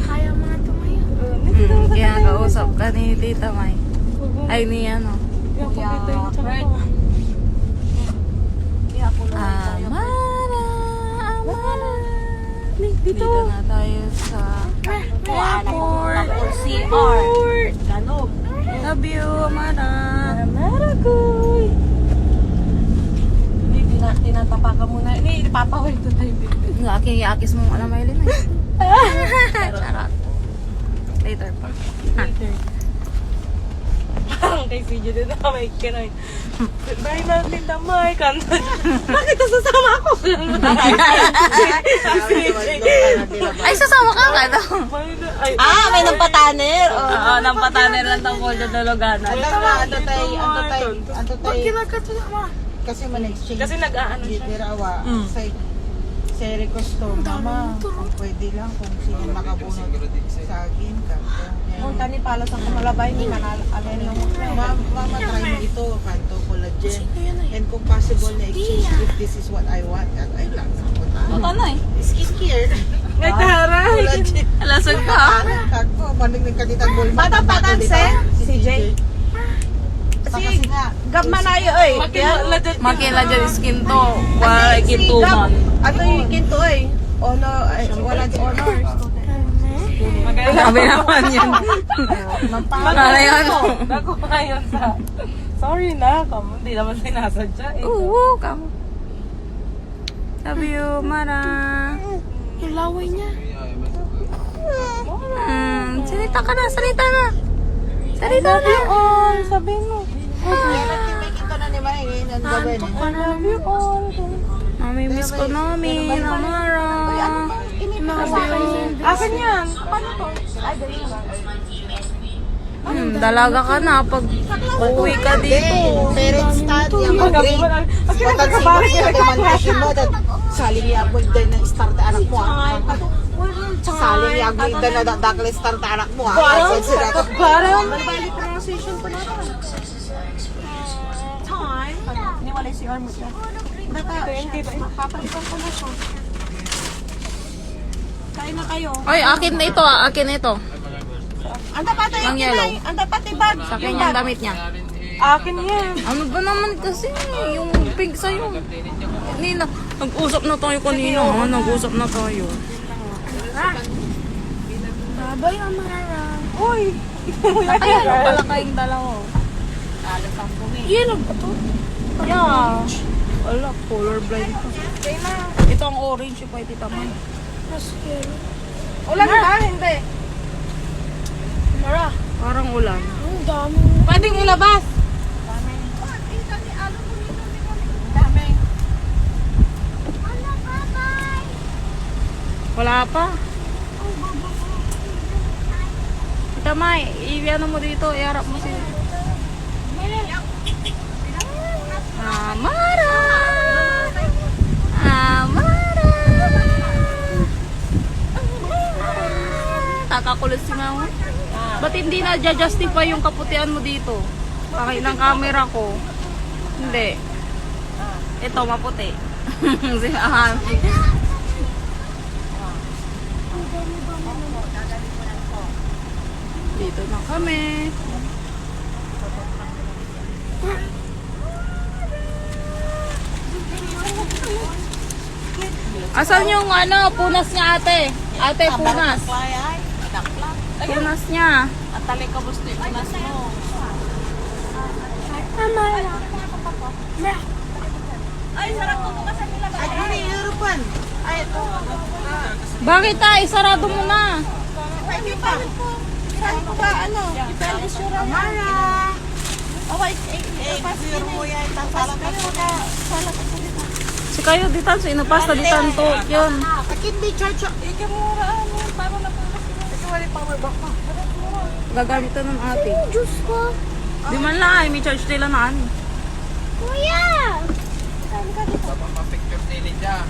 Kaya mo na tumayo. Kaya kausap ka ni Tita May. Ay, ni ano. Amara, Amara. Dito na tayo sa airport. CR. Ganog. Love you, Amara. Amara koy. Tinatapakan mo na. Ipapawal ko tayo. Nga, akis mo alam Maylin eh. Charot. Later pa. Kay CJ din na may kinoy. Bye na, Tita May. Kanta. Bakit sasama ako? Ay, sasama ka ka daw. May nampataner. Oo, nampataner lang tungkol sa duluganan. Ano tayo, Pag kinagkato na ma. kasi man-exchange. Kasi nag-aano siya. Dirawa, sa request to, mama, kung pwede lang, kung sino makabunod sa akin, Kung tani pala sa kumalabay, hindi manalain lang mo. Mama, try mo ito, kanto, collagen. And kung possible na exchange, if this is what I want, at ay lang. Ito na eh. Skincare. Ay, taray! Collagen. Alasag ka. Kako, manig nagkaditan bol. Patapatan, CJ. Kasi nga, Gab manayo eh. Makila dyan skin to. Wala kintuman. Ato yung kinto eh. Honor, wala di honor. Grabe naman yun. Para yan. Nakuha yun sa... Sorry na, hindi naman sinasadya eh. Oo, kamo. Love you, Mara. Yung laway niya. Salita ka na, salita na. Salita na. All, sabi mo. may kita na ni May, ngayon ang gabi na. I love you all. Mami, miss ko namin, Mara. Akin yan. Paano to? Dalaga ka na pag uuwi ka dito. Parents study, ang mag-grade. Pagkakasyon mo, saling yagwag din na start anak mo. Saling yagwag din na dakle start anak mo. Parang balik pronunciation pa na. Time. Niwalay si Armut na. Papalitan ko na siya. Kain na kayo. Ay, akin na ito akin na ito. Anda pa tayo Ang yellow. Anda pa tayo bag. Sa akin yung damit niya. Akin yan. Ano ba naman kasi yung pink sa'yo? Nina, nag-usap na tayo kanina. Nag-usap na tayo. Babay, Amara. Uy. Ay, ano pala kayong dalawa? Yellow ba to? Yeah. Wala, colorblind ko. Ito ang orange yung pwede taman. Mas yellow. Ulan ba? Hindi. Amara. Parang ulan. Ang dami. Pwedeng ilabas. Wala pa. Ito May, i-ano mo dito, iharap mo si Amara! Amara! Kakakulit si Mama. Ba't hindi na-justify yung kaputian mo dito? Pakailang camera ko. Hindi. Ito, maputi. Si Ahami. Dito na kami. Asan yung ano, punas niya ate? Ate, punas. Punas niya. At tali ka gusto yung unas mo. Amara. Ay, sarap ko bukasan nila. Ay, ano yung European? Ay, ito. Bakit tayo? Sarado mo na. Pwede pa. Saan ko ba, ano? Ipel is your Amara. Oh, wait. Zero mo yan. Salat ko na. Salat ko dito. Si kayo ditan, sa inupas na ditan to. Yun. Akin di charge. Ikamura, ano? Paano na punas mo? Ito wala power bank pa. Gagamit to ng ate. Diyos ko. Di man lang ay, may charge nila na ano. Kuya! Mapapicture nila dyan.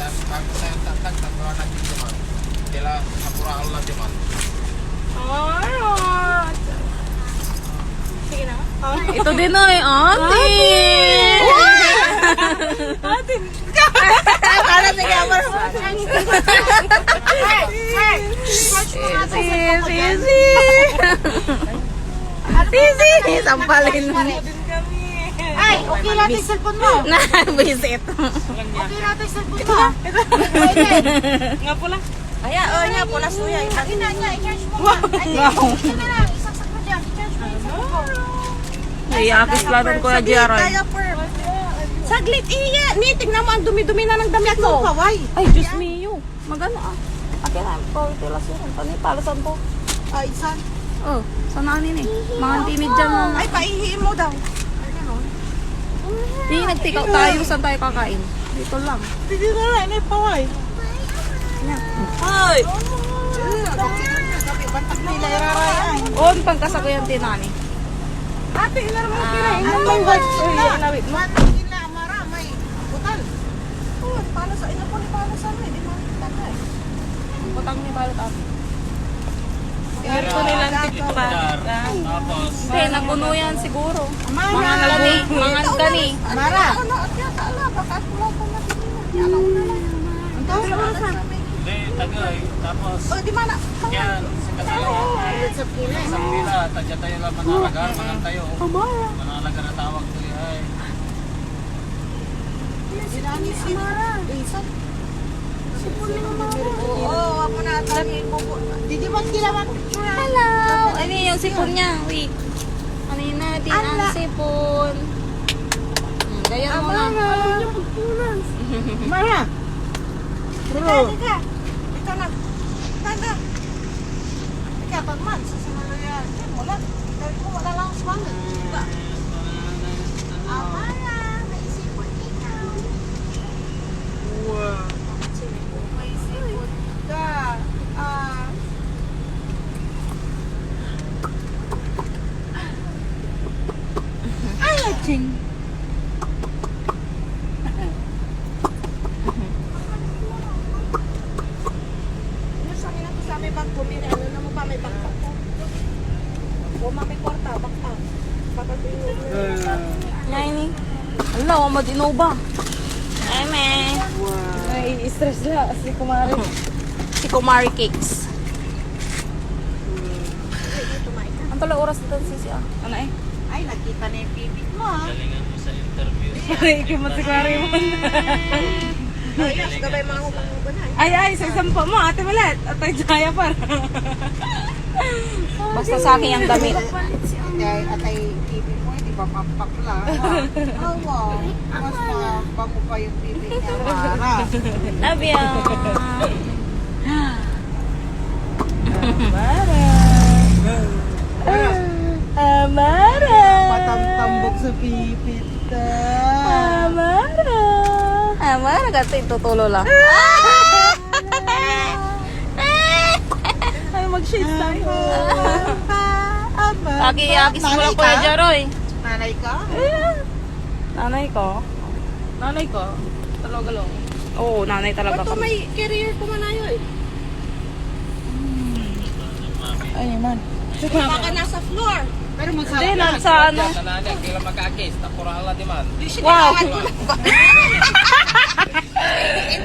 Bago tayo tatag, tatlo na dito man. Kila napuraan lang di man. Alright. Sige na. Ito din ay, ate! Ate! Para sige, Amara. Sampalin mo. Ay, okay lang yung cellphone mo. Visit. Okay lang yung cellphone mo. Nga pula. Aya, nga pula suya. Akin na niya, i-charge mo ba? Ay, okay na lang. Isaksak mo dyan. I-charge mo yung cellphone mo. Iakis lang ko na Jaroy. Saglit, iya. Ni, tignan mo ang dumi-dumi na ng damit mo. Kaway. Ay, Diyos mio. Magano ah. Akin na, pawitilas yun. Tani, palasan to. Ay, isan. Oh, saan ni? Mga tinid dyan mo. Ay, paihiin mo daw. Di, nagtikaw tayo. Saan tayo kakain? Dito lang. Hindi na lang, ini paway. Ay! Sabi, batak nila irarayan. On, pagkasa ko yung tinani. Ate, ina naman kinain Ah, ng manggod. Uy, inawit mo. Batak nila, amara, may butal. Oh, pala sa ina po ni pala sa amin. Di mo tagay. Butang ni balot ako. Ito nilang tikpan. Tapos, Hindi, napuno yan siguro. Mga nalani, mga gani. Amara. Ano, at yata, ala, baka at wala pa natin. Alam mo na lang. Ang tawag mo sa hindi, tagay. Tapos, Oh, di mana? yan, si Kasalawa. sa pila. Isang nila, tadya tayo lang manalaga, manang tayo. Manalaga na tawag to ay. Sinani si Amara. Isan. Oo, ako na dami mo. Didi bang ginawa picture? Hello! Ano yung sipon niya? Wait. Ano yun natin ang sipon? Ganyan mo na. Amara. Teka. Ito na. Tanda. Teka, pagman. Susunod yan. Wala. Dahil ko wala lang sa bangan. Amara, may sipon ikaw. Wow. May sipon ka. Ay, laching. Ano sa akin ako sa may bangko? Ano na mo pa may bangko ko? O may kwarta, bangka. Papatuloy. Nga ini. Ala, ako mag-inova. Ay, me. Nai-stress na si Kumari. Si Kumari Cakes. Ang tala oras dito si siya. Ano eh? Ay, nakita na yung pipit mo, ha? Galingan mo sa interview. Ikimat si Kumari mo. Ay, gabay mga hubang-hubang na. Ay, sa isang pa mo, ate Malat. At ay jaya pa. Basta sa akin ang damit. Dahil atay pipit mo, hindi ba papakla? Oh, wow. Mas mabango pa yung pipit niya, Amara. Love you. Amara! Matangtambok sa pipit. Amara! Amara, gato itutulo lang. Ay, mag-shades tayo. Aki-akis mo lang Kuya Jaroy. Nanay ka? Nanay ko? Nanay ko, talagalong. Oo, nanay talaga Ito kami. may career ko manayo eh. Ay, man. Baka nasa floor. Pero Hindi, magsabi na. nasa ano. Tananya, kailan mag-akis, tapurala di man. Wow!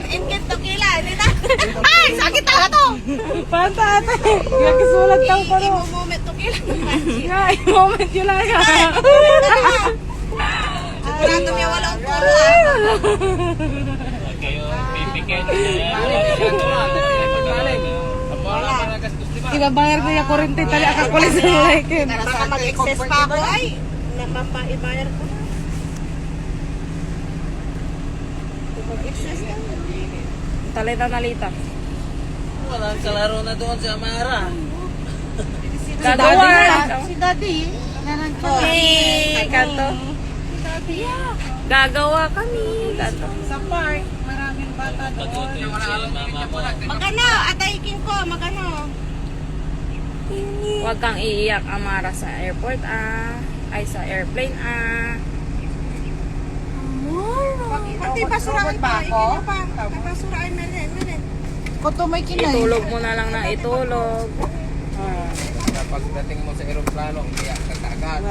Ingit to kila, hindi na. Ay, sakit talaga to. Panta ate. Nagkisulat lang pa rin. Moment to kila. Nga, moment yun lang yan. Wala to niya walang pulo. Kayo, pipikin. Wala pa na gastos di ba? Ibabayar ko yung kurente tali akakulis ng like yun. Baka mag-excess pa ako ay. Napapaibayar ko na. Kung mag-excess na. Talita nalita. Walang kalaro na doon si Amara. Gagawa. Si Daddy, nanan ko. Hey, kanto. Gagawa kami. Kanto. Sa park, maraming bata doon. Patuloy yung si mama mo. Magano, atay ko, magano. Huwag kang iiyak, Amara, sa airport, ay, sa airplane, Pati basurahan pa, ikino pa. Basurahan na rin. Koto may kinay. Itulog mo na lang na itulog. Pagdating mo sa aeroplano, iyak ka kaagad.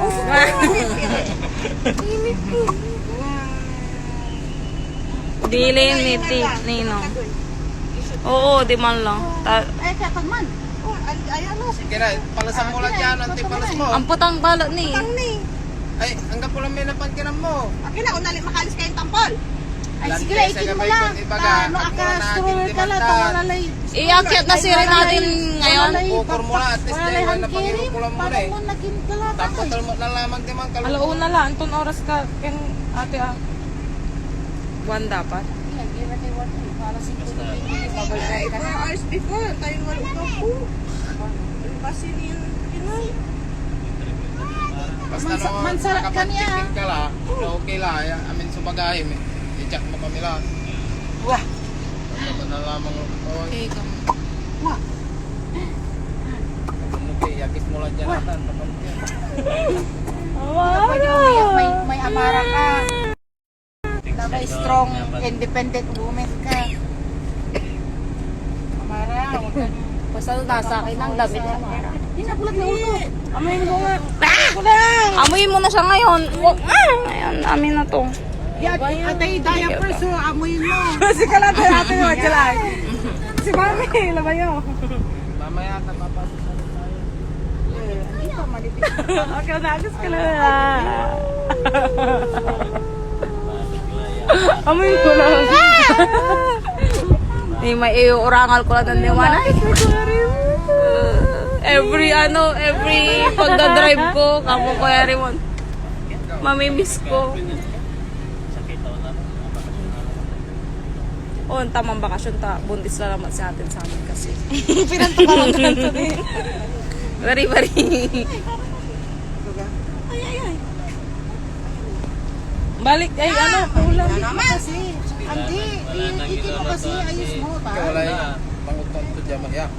Dilin ni Nino. Oo, di man lang. Ay, kaya pagman. Ay, ano, sige. Kaya, palasan mo lang dyan, anti palas mo. Ang putang balot ni. Tang ni. Ay, hanggang po lang may napangkinan mo. Akin na, unali makalis kayong tampol. Ay, Lante sige, sa ikin mo gabay lang. kung ibaga, Ano, ang aka, muna na stroller aking ka lang, timantan. tawalalay. Iakyat na si rin natin ngayon. Ukur mo lang, at least Wala dahil lang na pangirup ko lang muna eh. Paano mo naging kalata? Tapos talmot na lamang di man kalungkot. Alauna lang, anton oras ka ken ate ah. One dapat. 4 hours before, tayo wala ka po. Kasi niya, kinay. Basta no, mansalat ka niya. nakapag-check ka lang, na okay lang. Amin sa bagay, i-check mo kami lang. Wah. Tapos na lamang tawag. Okay, come. Wah. Okay, yakis mo lang dyan natin. Kapag umiyak, may amara ka. Na may strong, independent woman ka. Amara, huwag ka. Basta nasa akin ang damit niya. Mara. Nakulat na ulo. Amoyin mo nga. Amoyin mo na siya ngayon. Ngayon, amin na to. Yan, atay diaper, so amoy mo. Si kalata natin naman sila. Si Mami, labayo. Mamaya, tapapasok na rin tayo. Hindi pa malipit. Okay, nagos ka lang. Amoyin ko lang. May iurangal ko lang ng liwanag. Every pagdadrive ko, kamo ko Rimon. Mamimiss ko. Oh, ang tamang bakasyon ta. Buntis na naman sa atin sa amin kasi. Pinantakarang ganito eh. Very. Balik, ay ano, ulam. Kasi, hindi, ikin mo kasi, ayos mo, ta. Kaya wala yung panguton to dyan. Yeah.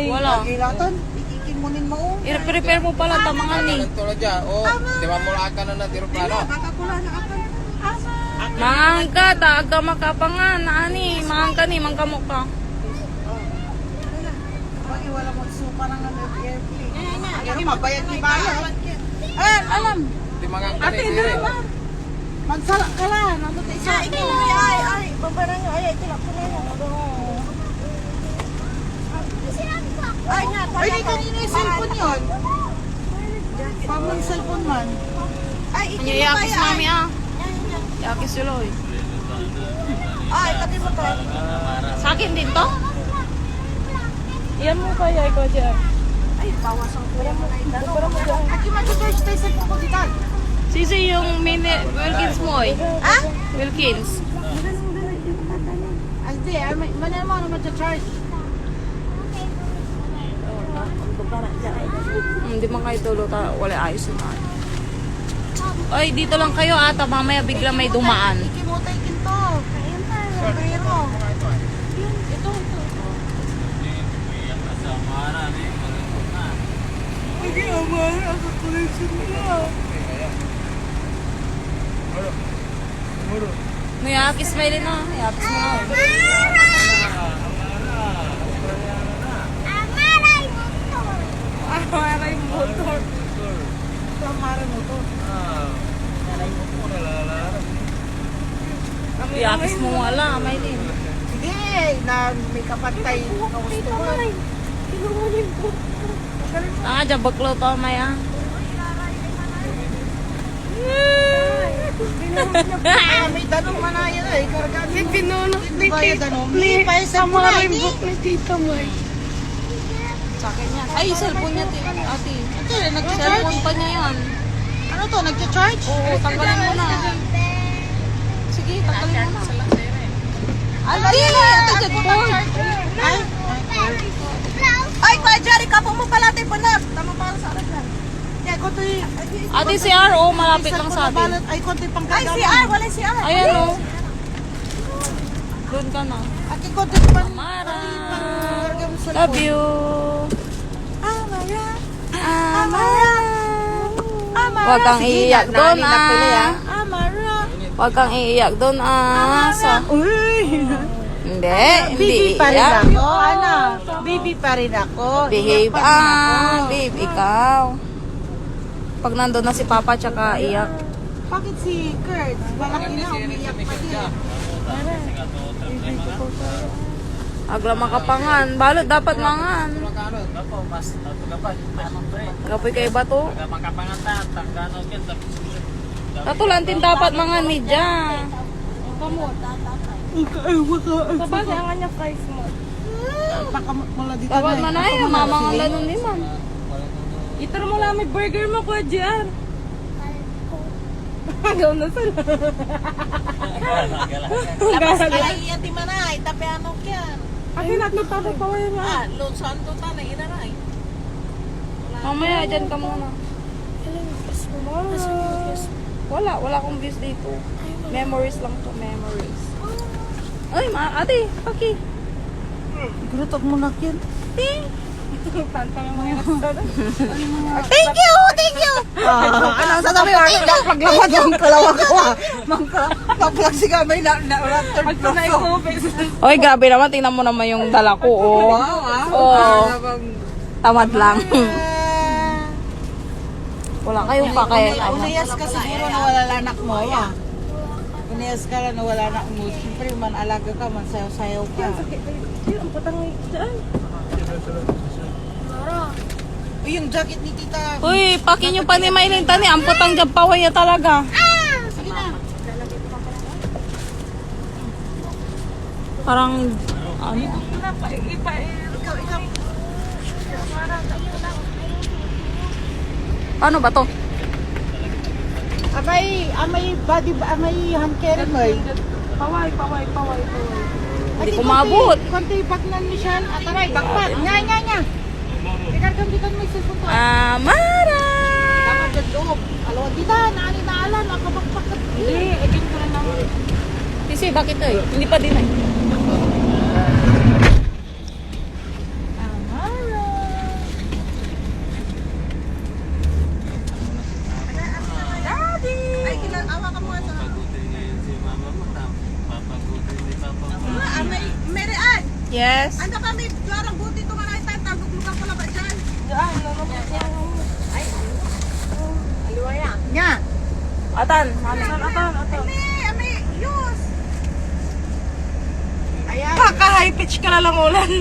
Wala. Gilatan, ikin mo nin mo. I-prepare mo pala tamangan ni. Ito lang dyan. O, di ba mula ka na na tiroplano? Kakakula na ako. Mangang ka, taga makapangan. Ani, mangang ka ni, mangkamok ka. Bakit wala mo supa ng airplane? Pero mabayad ni bayad. Alam. Di mga ka ni sire. Magsala ka lang. Ano tayo sa Ay, ikaw, ay, babarang nyo. Ay, ito lang pala yan. Ay, nga, Ay, di kanina yung cellphone yun. Pamang cellphone man. Ay, Ano ikin mo yakis kaya. mami ah. Yakis yuloy. Ay, pati mo to. Sa akin din to? Iyan mo kaya ikaw dyan. Ay, bawas ang kuya mo na ito. Aki, mag-charge tayo sa ko dito. Sisi yung mini Wilkins mo eh. Ha? Wilkins. Ay, di. Manan mo na mag-charge. Hindi man kayo tulo ta. Wala ayos na. Ay, dito lang kayo ata. Mamaya bigla may dumaan. Ikimutay kinto. Ayan na. Sombrero. Ito. Hindi, amara. Ako collection nila. May yakis may rin ah. Yakis mo na. Amara yung motor. Amara mo to. Yakis mo wala. May rin. Hindi, na may kapantay na gusto mo. Dyan baklo to may ah. Ah, may danong manayan eh. Kargaan mo. Pinuno. Hindi ba yung danong? Hindi pa yung cellphone na ini. Sa akin yan. Ay, cellphone niya ate. Ito eh, nag-charge. Cellphone pa niya yan. Ano to, nag-charge? Oo, tanggalin mo na. Sige, tanggalin mo na. Ate, ate, cellphone. Ay, Ay, Kuya Jerry, kapo mo pala tayo panap. Tama para sa akin yan. kaya ko to yung... Ate, si R.O. malapit lang sa atin. Ay, ko to yung Ay, pangkagaman. si R. Wala si R. Ayan o. Doon ka na. At ko to yung pang... Mara. Kargaan mo sa Love you. Amara. Amara. Amara. Huwag kang iiyak doon ah. Amara. Huwag kang iiyak doon ah. Hindi, hindi Baby pa rin iiyak. ako, ano? Baby pa rin ako. Behave Iyak pa rin ako. babe, ikaw. Pag nandun na si Papa, tsaka iyak. Bakit si Kurt? Malaki na, umiyak pa din. Agla makapangan. Balot dapat mangan. Ako, mas natugapad. Gapoy kay bato. Makapangatan, tanggano kita. Katulantin dapat mangan ni Dja. Sabagay, ang kanya price mo. Pakamot mo lang dito. Dapat man ay, mamangan lang nun ni ma'am. Itar mo lang may burger mo, Kuya JR. Agaw na sila. Labas kala iya ti manay, tapi ano kyan? Akin at nagtapos pa wala nga. Ah, lo santo ta na inaray. Mamaya, dyan ka muna. Wala akong views dito. Memories lang to, memories. Ay, ate, paki. Gurutok mo na kyan. Thank you! Anong sasabi mo? Paglawag ang kalawa ko ah. Pag-vlog si Gamay na third floor ko. Oy, grabe naman. Tingnan mo naman yung dala ko, oh. Oh, tamad lang. Wala kayong pakailan. Unayas ka siguro na wala anak mo ah. Unayas ka lang na wala anak mo. Siyempre man alaga ka, man sayaw-sayaw ka. Ang patang dyan. Uy, yung jacket ni tita. Uy, paki nyo pa ni Maylin tani. Ang putang jabpaway niya talaga. Sige na. Parang, ano? Ikaw. Paano ba to? Amay body, amay hand carry mo eh. Paway. Hindi ko maabot. Konti bagnan ni Sean. Ataray, bagpat. Nya. Ikargam dito may cellphone ko. Amara! Tama dyan loob. Alawan dita, naani na alam. Nakabagpakat. Hindi, agin ko na naman. Sisi, bakit eh? Hindi pa din eh. Ay, awa ka muna. Merian, Yes? ano kami, larang buti ito nga natin, taguglugan ko lang ba dyan? Aliwaya. Nya. Atan. Ami, yus. Ayan. Kaka-high pitch ka na lang ulan.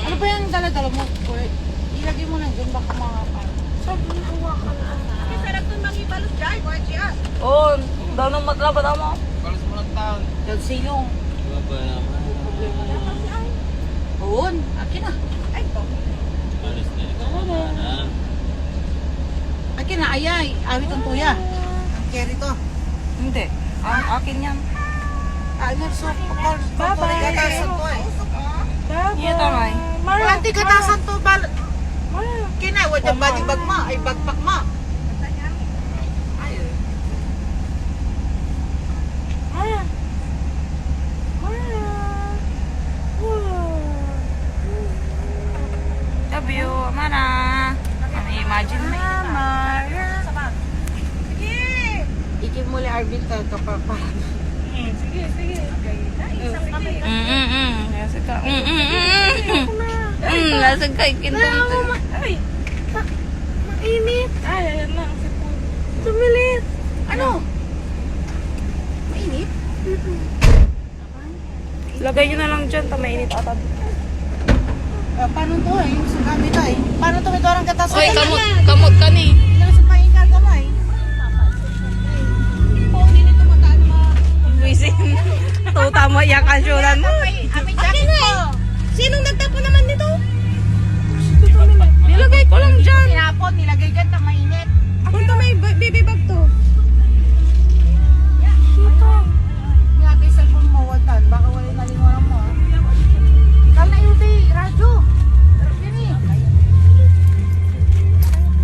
Ano ba yung dala-dala mo, Kurt? Ilagay mo lang dyan, baka mga sarap nun mangibalot dyan, Kurt, yan. Oo, daw nang maglabat mo. Balas mo ng taon. Dagsilong. Oon, akin na. Ay, akin na, ayay. Awit ang tuya. Ang carry to. Hindi. Akin yan. Ayun, so, bye-bye. Gatasan to eh. Iya tamay. Anti gatasan to, kina, wajan body bag mo, ay bagpak mo. Love you, Amara. Imagine me. Ikim muli Arvin ka kapapa. Sige. Lasag ka. Lasag ka. Ikintong. Ay, mainit. Ay, ayan na. Ang sipon. Tumilit. Ano? Mainit? Lagay nyo na lang dyan. Tamainit ata. Paano to eh? Yung sa kami to eh. Paano to may dorang gatasan? Oy, kamot ka ni. Ilang sa pahinga ka mo eh. Kung hindi nito magkano mga... Buisin. To, tama yung kasyunan mo. Ami jacket ko. Sinong nagtapo naman dito? Nilagay ko lang dyan. Sinapon, nilagay dyan na mainit. Punta may baby bag to. May ate cellphone mo, watan. Baka wala nalimutan mo ah. Kal na yun radyo. Yan eh.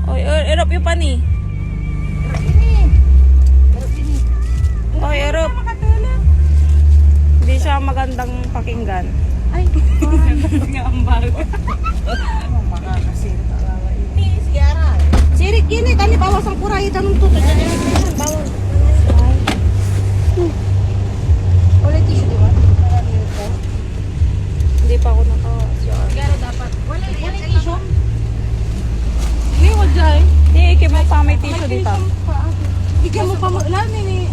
Oy, erop yung pani. Oy, erop. Hindi siya magandang pakinggan. Ay, nga ang bago. Anong makakasira talaga yun? Si Yara. Sirik gini, tani bawas ang kuray. Tanong to. Bawal. Ulit tissue, di ba? Hindi pa ako naka-CR. Pero dapat. Wala tissue. Hindi mo dyan. Hindi, ikip mo pa may tissue dito. Bigyan mo pa mo. Lami ni.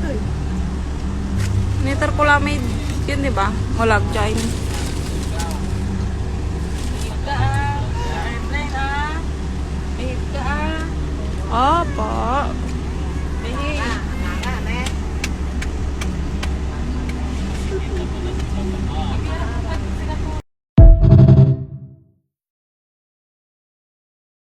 to eh. Nitrocolamide. Yun, di ba? Walag Chinese. Airplane ah. Mahit ka ah. Apa.